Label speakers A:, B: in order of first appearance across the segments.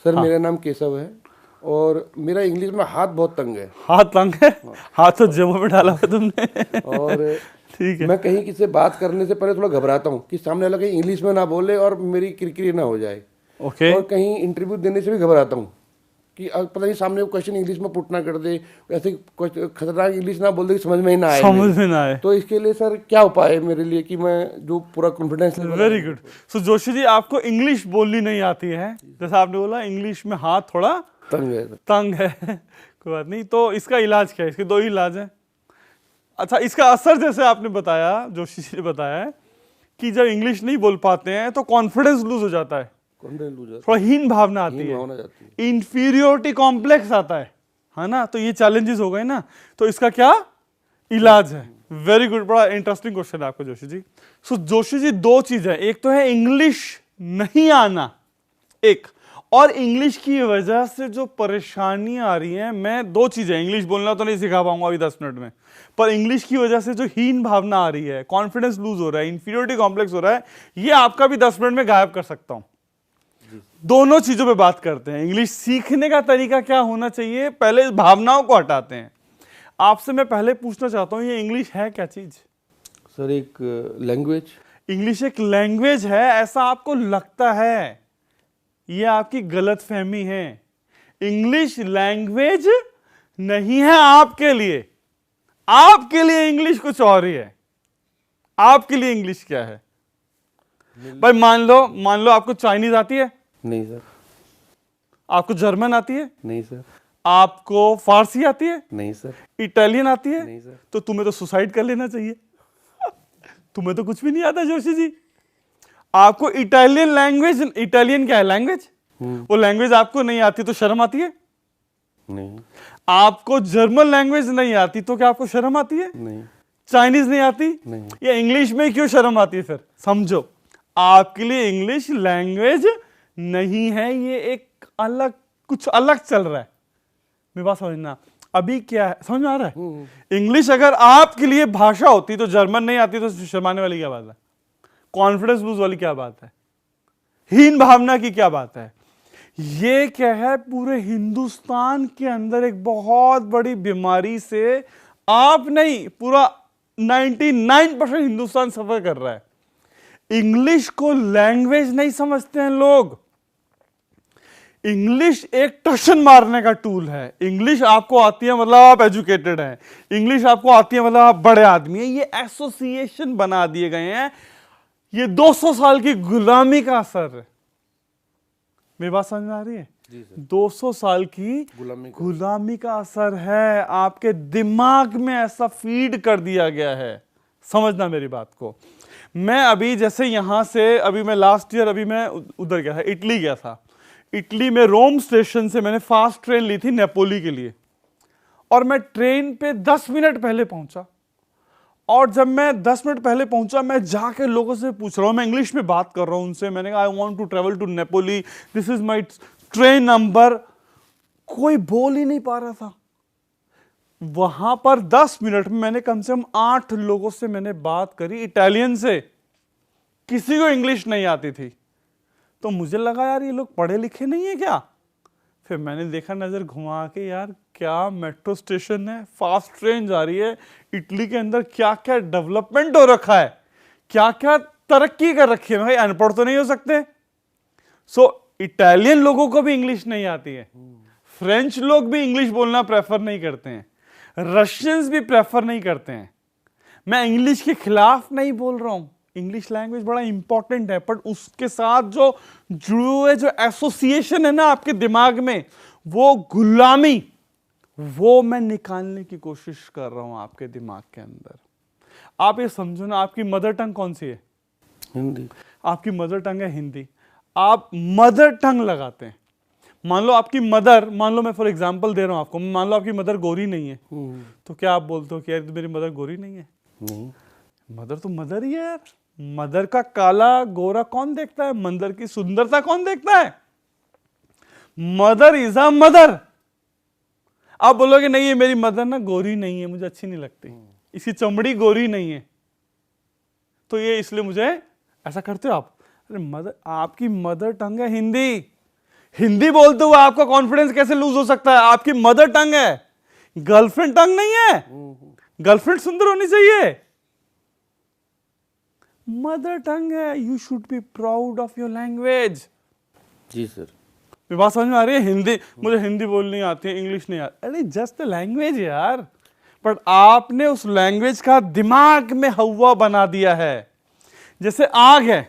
A: Sir मेरा नाम केशव है और मेरा इंग्लिश में हाथ बहुत तंग है।
B: हाथ तंग है? हाथ तो जेबों में डाला हुआ तुमने।
A: और
B: ठीक है।
A: मैं कहीं किसी से बात करने से पहले थोड़ा घबराता हूँ कि सामने वाला कहीं इंग्लिश में ना बोले और मेरी किरकिरी ना हो जाए।
B: ओके।
A: और कहीं इंटरव्यू देने से भी घबराता हूँ कि पता नहीं सामने क्वेश्चन इंग्लिश में पुट ना कर दे, ऐसे खतरनाक इंग्लिश ना बोल दे कि समझ में ही ना आए
B: समझ में ना आए।
A: तो इसके लिए सर क्या उपाय है मेरे लिए कि मैं जो पूरा confidence level.
B: Very good. So Joshi ji, आपको इंग्लिश बोलनी नहीं आती है, जैसा आपने बोला इंग्लिश में हाथ थोड़ा
A: तंग है।
B: तंग है। कोई बात नहीं। तो इसका इलाज क्या है? इसके दो ही इलाज हैं। अच्छा, इसका असर जैसे आपने बताया, जोशी जी ने बताया है कि जब इंग्लिश नहीं बोल पाते हैं तो कॉन्फिडेंस लूज हो जाता है, थोड़ा हीन भावना आती है, इंफीरियोरिटी कॉम्प्लेक्स आता है ना। तो ये चैलेंजेस हो गए ना, तो इसका क्या इलाज है? वेरी गुड, बड़ा इंटरेस्टिंग क्वेश्चन है आपका जोशी जी। सो जोशी जी, दो चीज है, एक तो है इंग्लिश नहीं आना, एक और इंग्लिश की वजह से जो परेशानियां आ रही हैं। मैं दो चीजें, इंग्लिश बोलना तो नहीं सिखा पाऊंगा अभी 10 मिनट में, पर इंग्लिश की वजह से जो हीन भावना आ रही है, कॉन्फिडेंस लूज हो रहा है, इंफीरियोरिटी कॉम्प्लेक्स हो रहा है, ये आपका भी 10 मिनट में गायब कर सकता हूं। दोनों चीजों पे बात करते हैं। इंग्लिश सीखने का तरीका क्या होना चाहिए, पहले इस भावनाओं को हटाते हैं। आपसे मैं पहले पूछना चाहता हूं, ये इंग्लिश है क्या चीज?
A: सर एक लैंग्वेज।
B: इंग्लिश एक लैंग्वेज है ऐसा आपको लगता है, ये आपकी गलत फहमी है। इंग्लिश लैंग्वेज नहीं है आपके लिए। आपके लिए इंग्लिश कुछ और ही है। आपके लिए इंग्लिश क्या है भाई? मान लो आपको चाइनीज आती है?
A: नहीं सर।
B: आपको जर्मन आती है?
A: नहीं सर।
B: आपको फारसी आती है?
A: नहीं सर।
B: इटालियन आती है?
A: नहीं सर।
B: तो तुम्हें तो सुसाइड कर लेना चाहिए। तुम्हें तो कुछ भी नहीं आता जोशी जी। आपको इटालियन लैंग्वेज, इटालियन क्या है? लैंग्वेज। वो लैंग्वेज आपको नहीं आती तो शर्म आती है?
A: नहीं।
B: आपको जर्मन लैंग्वेज नहीं आती तो क्या आपको शर्म आती है?
A: नहीं।
B: चाइनीज नहीं आती?
A: नहीं।
B: या इंग्लिश में क्यों शर्म आती है? फिर समझो, आपके लिए इंग्लिश लैंग्वेज नहीं है, ये एक अलग, कुछ अलग चल रहा है। मेरी बात समझना अभी क्या है, समझ में आ रहा है? इंग्लिश अगर आपके लिए भाषा होती तो जर्मन नहीं आती तो शर्माने वाली क्या बात है? कॉन्फिडेंस लूज वाली क्या बात है? हीन भावना की क्या बात है? ये क्या है, पूरे हिंदुस्तान के अंदर एक बहुत बड़ी बीमारी से आप नहीं, पूरा 99% हिंदुस्तान सफर कर रहा है। इंग्लिश को लैंग्वेज नहीं समझते हैं लोग। इंग्लिश एक टशन मारने का टूल है। इंग्लिश आपको आती है मतलब आप एजुकेटेड हैं, इंग्लिश आपको आती है मतलब आप बड़े आदमी हैं। ये एसोसिएशन बना दिए गए हैं। ये 200 साल की गुलामी का असर है। मेरी बात समझ में आ रही है? 200 साल की गुलामी का असर है। आपके दिमाग में ऐसा फीड कर दिया गया है। समझना मेरी बात को। मैं अभी जैसे यहां से, अभी मैं लास्ट ईयर, अभी मैं उधर गया था, इटली गया था। इटली में रोम स्टेशन से मैंने फास्ट ट्रेन ली थी नेपोली के लिए, और मैं ट्रेन पे 10 मिनट पहले पहुंचा। और जब मैं 10 मिनट पहले पहुंचा, मैं जाके लोगों से पूछ रहा हूं, मैं इंग्लिश में बात कर रहा हूं उनसे। मैंने कहा I want to travel to Napoli, this is my train number. कोई बोल ही नहीं पा रहा था। वहां पर 10 मिनट में मैंने कम से कम 8 लोगों से मैंने बात करी, इटालियन से। किसी को इंग्लिश नहीं आती थी। तो मुझे लगा यार ये लोग पढ़े लिखे नहीं है क्या? फिर मैंने देखा नजर घुमा के, यार क्या मेट्रो स्टेशन है, फास्ट ट्रेन जा रही है, इटली के अंदर क्या क्या डेवलपमेंट हो रखा है, क्या क्या तरक्की कर रखी है। भाई अनपढ़ तो नहीं हो सकते। सो इटालियन लोगों को भी इंग्लिश नहीं आती है, फ्रेंच लोग भी इंग्लिश बोलना प्रेफर नहीं करते हैं, रशियंस भी प्रेफर नहीं करते हैं। मैं इंग्लिश के खिलाफ नहीं बोल रहा हूं, इंग्लिश लैंग्वेज बड़ा इंपॉर्टेंट है, पर उसके साथ जो जुड़े हुए जो एसोसिएशन है ना आपके दिमाग में, वो गुलामी, वो मैं निकालने की कोशिश कर रहा हूं आपके दिमाग के अंदर। आप ये समझो ना, आपकी मदर टंग कौन सी है?
A: हिंदी।
B: आपकी मदर टंग है हिंदी। आप मदर टंग लगाते हैं। मान लो आपकी मदर, मान लो मैं फॉर एग्जांपल दे रहा हूं आपको, मान लो आपकी मदर गोरी नहीं है, तो क्या आप बोलते हो कि यार मेरी मदर गोरी नहीं है?
A: नहीं।
B: मदर तो मदर ही है यार। मदर का काला गोरा कौन देखता है? मदर की सुंदरता कौन देखता है? Mother is a mother. आप बोलोगे नहीं, ये मेरी मदर ना गोरी नहीं है, मुझे अच्छी नहीं लगती, इसकी चमड़ी गोरी नहीं है, तो ये इसलिए मुझे ऐसा करते हो आप। अरे मदर, आपकी मदर टंग है हिंदी। हिंदी बोलते हुए आपका कॉन्फिडेंस कैसे लूज हो सकता है? आपकी मदर टंग है, गर्लफ्रेंड टंग नहीं है। गर्लफ्रेंड सुंदर होनी चाहिए, मदर टंग है। You should be proud of your language.
A: जी सर।
B: बात समझ में आ रही है? हिंदी, मुझे हिंदी बोलनी आती है, इंग्लिश नहीं आती, अरे जस्ट लैंग्वेज यार। बट आपने उस लैंग्वेज का दिमाग में हवा बना दिया है। जैसे आग है,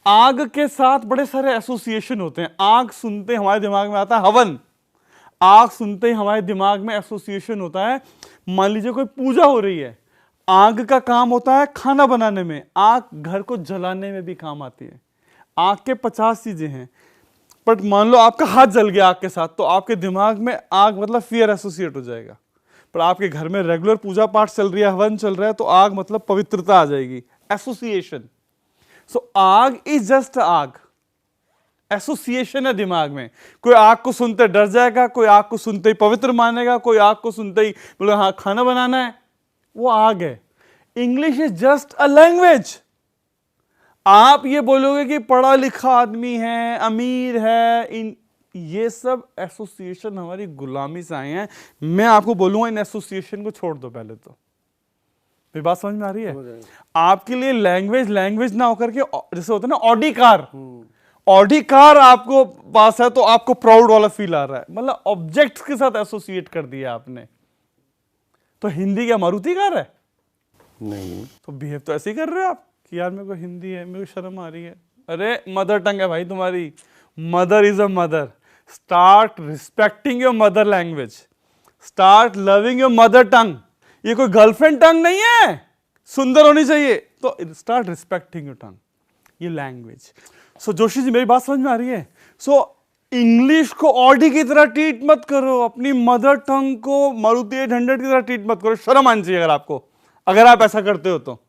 B: आग के साथ बड़े सारे एसोसिएशन होते हैं। आग सुनते हमारे दिमाग में आता है हवन, आग सुनते ही हमारे दिमाग में एसोसिएशन होता है। मान लीजिए कोई पूजा हो रही है, आग का काम होता है खाना बनाने में, आग घर को जलाने में भी काम आती है। आग के 50 चीजें हैं, बट मान लो आपका हाथ जल गया आग के साथ, तो आपके दिमाग में आग मतलब फियर एसोसिएट हो जाएगा। पर आपके घर में रेगुलर पूजा पाठ चल रही है, हवन चल रहा है, तो आग मतलब पवित्रता आ जाएगी, एसोसिएशन। सो आग इज जस्ट आग, एसोसिएशन है दिमाग में। कोई आग को सुनते डर जाएगा, कोई आग को सुनते ही पवित्र मानेगा, कोई आग को सुनते ही बोले हाँ खाना बनाना है, वो आग है। English is just a language. आप ये बोलोगे कि पढ़ा लिखा आदमी है, अमीर है, इन ये सब एसोसिएशन हमारी गुलामी से आए हैं। मैं आपको बोलूंगा इन एसोसिएशन को छोड़ दो पहले तो। मेरी बात समझ में आ रही है? आपके लिए लैंग्वेज लैंग्वेज ना होकर के जैसे होता है ना ऑडी कार, ऑडी कार आपको पास है तो आपको प्राउड वाला फील आ रहा है, मतलब ऑब्जेक्ट्स के साथ एसोसिएट कर दिया आपने। तो हिंदी क्या मारुति कार है?
A: नहीं।
B: तो बिहेव तो ऐसे ही कर रहे हो आप कि यार मेरे को हिंदी है, मेरे को शर्म आ रही है। अरे मदर टंग है भाई तुम्हारी, mother is a mother. Start respecting your mother language, start loving your mother tongue. ये कोई गर्लफ्रेंड टंग नहीं है, सुंदर होनी चाहिए, तो स्टार्ट रिस्पेक्टिंग योर टंग, ये लैंग्वेज। सो जोशी जी मेरी बात समझ में आ रही है? सो इंग्लिश को ऑडी की तरह ट्रीट मत करो, अपनी मदर टंग को मारुति 800 की तरह ट्रीट मत करो। शर्म आनी चाहिए अगर आपको, अगर आप ऐसा करते हो तो,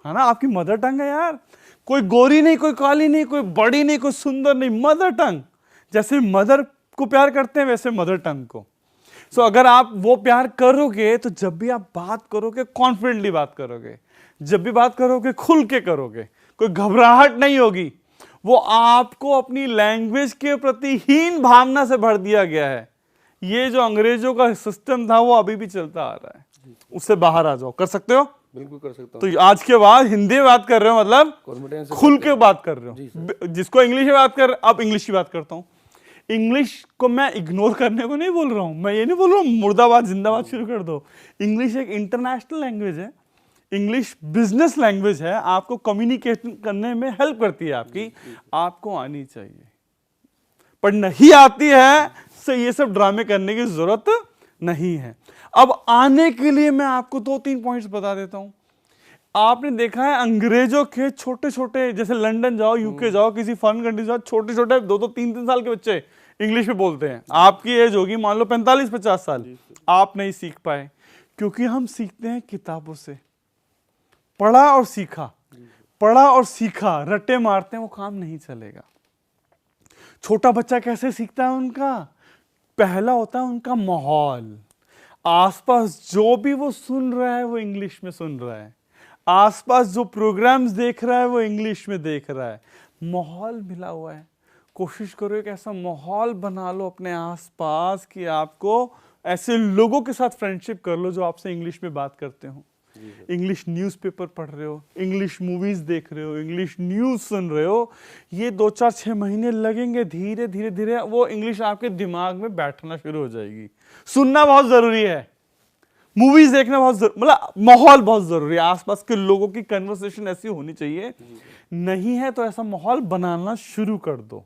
B: है ना? आपकी मदर टंग है यार, कोई गोरी नहीं, कोई काली नहीं, कोई बड़ी नहीं, कोई सुंदर नहीं, मदर टंग। जैसे मदर को प्यार करते हैं वैसे मदर टंग को। सो अगर आप वो प्यार करोगे तो जब भी आप बात करोगे कॉन्फिडेंटली बात करोगे, जब भी बात करोगे खुल के करोगे, कोई घबराहट नहीं होगी। वो आपको अपनी लैंग्वेज के प्रति हीन भावना से भर दिया गया है। ये जो अंग्रेजों का सिस्टम था वो अभी भी चलता आ रहा है, उससे बाहर आ जाओ। कर सकते हो?
A: बिल्कुल कर सकता हूँ।
B: तो आज के बाद हिंदी में बात कर रहे हो मतलब
A: कॉन्फिडेंस
B: खुल के बात कर रहे हो। जिसको इंग्लिश में बात कर, अब इंग्लिश की बात करता हूं। इंग्लिश को मैं इग्नोर करने को नहीं बोल रहा हूं, मैं ये नहीं बोल रहा हूं मुर्दाबाद जिंदाबाद शुरू कर दो। इंग्लिश एक इंटरनेशनल लैंग्वेज है, इंग्लिश बिजनेस लैंग्वेज है, आपको कम्युनिकेशन करने में हेल्प करती है आपकी, आपको आनी चाहिए। पर नहीं आती है तो ये सब ड्रामे करने की जरूरत नहीं है। अब आने के लिए मैं आपको 2-3 पॉइंट्स बता देता हूं। आपने देखा है अंग्रेजों के छोटे छोटे, जैसे लंदन जाओ, यूके जाओ, किसी फॉरेन कंट्री जाओ, छोटे छोटे 2-2, 3-3 साल के बच्चे इंग्लिश में बोलते हैं। आपकी एज होगी मान लो 45-50 साल, आप नहीं सीख पाए क्योंकि हम सीखते हैं किताबों से। पढ़ा और सीखा, पढ़ा और सीखा, रट्टे मारते हैं, वो काम नहीं चलेगा। छोटा बच्चा कैसे सीखता है? उनका पहला होता है उनका माहौल। आसपास जो भी वो सुन रहा है वो इंग्लिश में सुन रहा है, आसपास जो प्रोग्राम्स देख रहा है वो इंग्लिश में देख रहा है। माहौल मिला हुआ है। कोशिश करो एक ऐसा माहौल बना लो अपने आसपास कि आपको ऐसे लोगों के साथ फ्रेंडशिप कर लो जो आपसे इंग्लिश में बात करते हो। इंग्लिश न्यूज़पेपर पढ़ रहे हो, इंग्लिश मूवीज देख रहे हो, इंग्लिश न्यूज़ सुन रहे हो, ये 2-4-6 महीने लगेंगे, धीरे धीरे धीरे वो इंग्लिश आपके दिमाग में बैठना शुरू हो जाएगी। सुनना बहुत जरूरी है, मूवीज देखना बहुत मतलब माहौल बहुत जरूरी है। आसपास के लोगों की कन्वर्सेशन ऐसी होनी चाहिए, नहीं है तो ऐसा माहौल बनाना शुरू कर दो।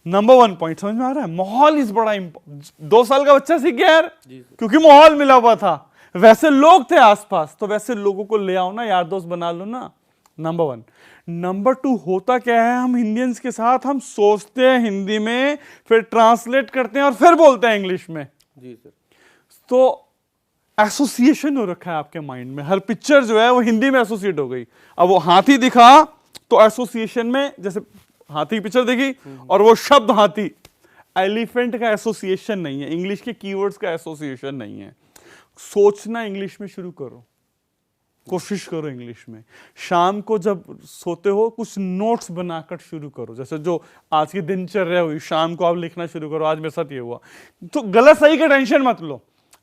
B: नंबर 1 पॉइंट समझ में आ रहा है? माहौल इज बड़ा इंपॉर्टेंट। 2 साल का बच्चा सीख गया यार, क्योंकि माहौल मिला हुआ था, वैसे लोग थे आसपास, तो वैसे लोगों को ले आओ ना, यार दोस्त बना लो ना। नंबर 1। नंबर 2 होता क्या है, हम इंडियंस के साथ हम सोचते हैं हिंदी में, फिर ट्रांसलेट करते हैं और फिर बोलते हैं इंग्लिश में।
A: जी सर।
B: तो एसोसिएशन हो रखा है आपके माइंड में, हर पिक्चर जो है वो हिंदी में एसोसिएट हो गई। अब वो हाथी दिखा तो एसोसिएशन में, जैसे हाथी की पिक्चर देखी और वो शब्द हाथी, एलिफेंट का एसोसिएशन नहीं है, इंग्लिश के कीवर्ड्स का एसोसिएशन नहीं है। सोचना इंग्लिश में शुरू करो, कोशिश करो इंग्लिश में। शाम को जब सोते हो कुछ नोट्स बनाकर शुरू करो, जैसे जो आज की दिनचर्या हुई, शाम को आप लिखना शुरू करो, आज मेरे साथ ये हुआ। तो गलत सही का टेंशन मत लो,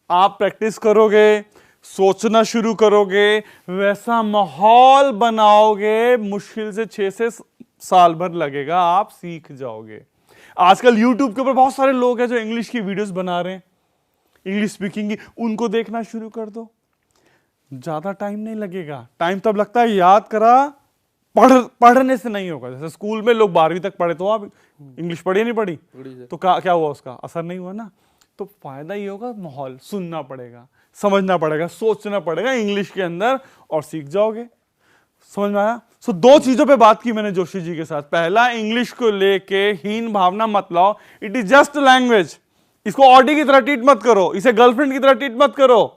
B: आप प्रैक्टिस करोगे, सोचना शुरू करोगे, वैसा माहौल बनाओगे, मुश्किल से 6 से साल भर लगेगा, आप सीख जाओगे। आजकल यूट्यूब के ऊपर बहुत सारे लोग हैं जो इंग्लिश की वीडियोस बना रहे हैं, इंग्लिश स्पीकिंग की, उनको देखना शुरू कर दो, ज्यादा टाइम नहीं लगेगा। टाइम तब लगता है याद करा, पढ़ने से नहीं होगा। जैसे स्कूल में लोग 12वीं तक पढ़े, तो आप इंग्लिश पढ़ी नहीं पढ़ी, तो क्या हुआ, उसका असर नहीं हुआ ना। तो फायदा ये होगा, माहौल सुनना पड़ेगा, समझना पड़ेगा, सोचना पड़ेगा इंग्लिश के अंदर, और सीख जाओगे। समझ में आया? सो 2 चीजों पे बात की मैंने जोशी जी के साथ। पहला, इंग्लिश को लेके हीन भावना मत लाओ, इट इज जस्ट लैंग्वेज। इसको ऑडी की तरह ट्रीट मत करो, इसे गर्लफ्रेंड की तरह ट्रीट मत करो।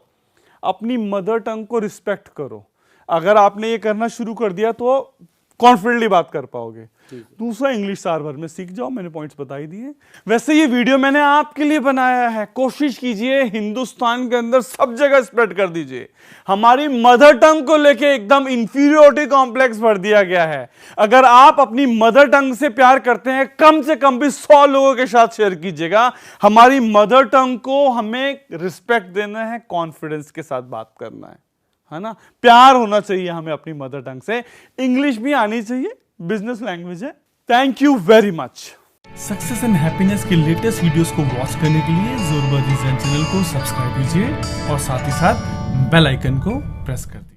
B: अपनी मदर टंग को रिस्पेक्ट करो। अगर आपने ये करना शुरू कर दिया तो कॉन्फिडेंटली बात कर पाओगे। दूसरा, इंग्लिश साल भर में सीख जाओ, मैंने पॉइंट्स बताई दिए। वैसे ये वीडियो मैंने आपके लिए बनाया है, कोशिश कीजिए हिंदुस्तान के अंदर सब जगह स्प्रेड कर दीजिए। हमारी मदर टंग को लेके एकदम इंफीरियोरिटी कॉम्प्लेक्स भर दिया गया है। अगर आप अपनी मदर टंग से प्यार करते हैं, कम से कम भी 100 लोगों के साथ शेयर कीजिएगा। हमारी मदर टंग को हमें रिस्पेक्ट देना है, कॉन्फिडेंस के साथ बात करना है ना। प्यार होना चाहिए हमें अपनी मदर टंग से, इंग्लिश भी आनी चाहिए, बिजनेस लैंग्वेज है। Thank you very much.
C: Success and happiness के लेटेस्ट वीडियोस को वॉच करने के लिए ज़ोरबा डिजाइन चैनल को सब्सक्राइब कीजिए और साथ ही साथ बेल आइकन को प्रेस कर दीजिए।